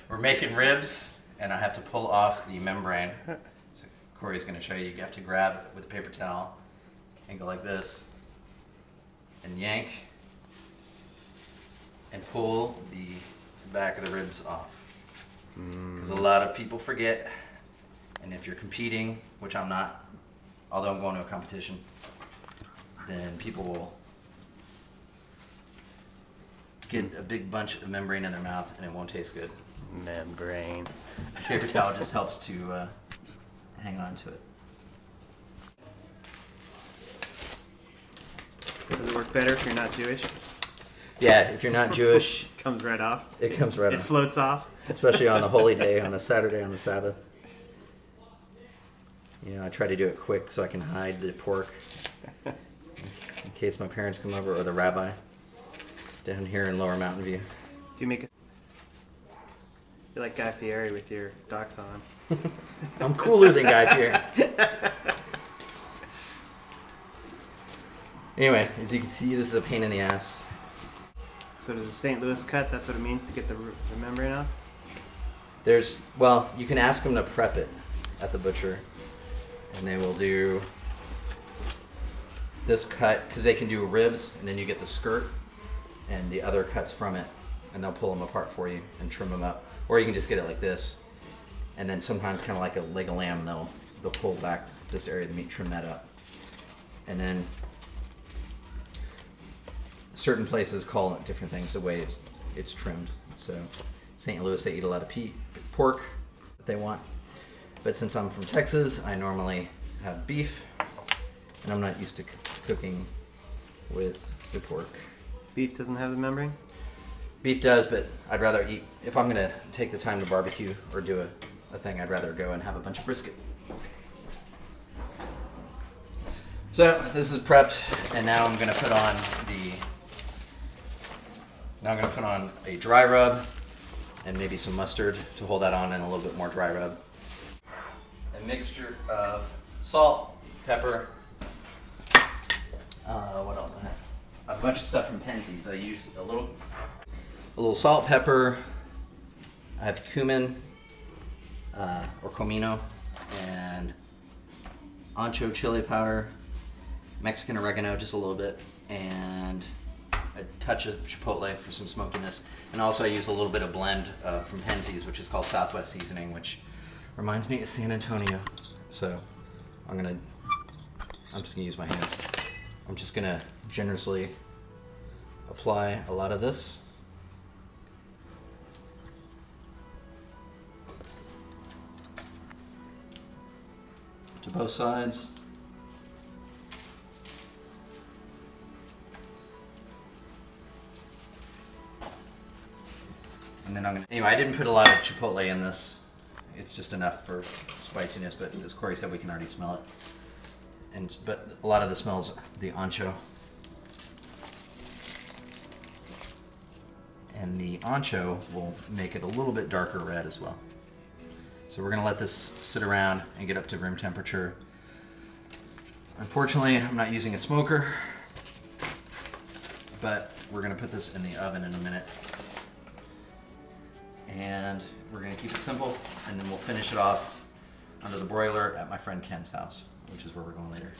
We're making ribs, and I have to pull off the membrane. So Corey's going to show you. You have to grab it with a paper towel and go like this, and yank, and pull the back of the ribs off. Because a lot of people forget, and if you're competing, which I'm not, although I'm going to a competition, then people will get a big bunch of membrane in their mouth and it won't taste good. Membrane. A paper towel just helps to hang on to it. Does it work better if you're not Jewish? Yeah, if you're not Jewish, Comes right off. it comes right It off. floats off. Especially on the holy day, on a Saturday, on the Sabbath. You know, I try to do it quick so I can hide the pork in case my parents come over, or the rabbi down here in Lower Mountain View. Do you make a... You're like Guy Fieri with your docs on. I'm cooler than Guy Fieri. Anyway, as you can see, this is a pain in the ass. So does a St. Louis cut, that's what it means to get the membrane off? Well, you can ask them to prep it at the butcher, and they will do this cut, because they can do ribs, and then you get the skirt and the other cuts from it, and they'll pull them apart for you and trim them up. Or you can just get it like this, and then sometimes kind of like a leg of lamb, they'll pull back this area of the meat, trim that up. And then certain places call it different things the way it's trimmed. So St. Louis, they eat a lot of pork that they want. But since I'm from Texas, I normally have beef, and I'm not used to cooking with the pork. Beef doesn't have the membrane? Beef does, but I'd rather eat, if I'm gonna take the time to barbecue or do a thing, I'd rather go and have a bunch of brisket. So this is prepped, and now I'm gonna put on a dry rub and maybe some mustard to hold that on, and a little bit more dry rub. A mixture of salt, pepper, what else do I have? A bunch of stuff from Penzeys. I use a little salt, pepper. I have cumin or comino, and ancho chili powder, Mexican oregano, just a little bit, and a touch of chipotle for some smokiness. And also I use a little bit of blend from Penzeys, which is called Southwest Seasoning, which reminds me of San Antonio. So I'm just gonna use my hands. I'm just gonna generously apply a lot of this. To both sides. And then anyway, I didn't put a lot of chipotle in this. It's just enough for spiciness, but as Corey said, we can already smell it. But a lot of the smells, the ancho. And the ancho will make it a little bit darker red as well. So we're gonna let this sit around and get up to room temperature. Unfortunately, I'm not using a smoker, but we're gonna put this in the oven in a minute. And we're gonna keep it simple, and then we'll finish it off under the broiler at my friend Ken's house, which is where we're going later.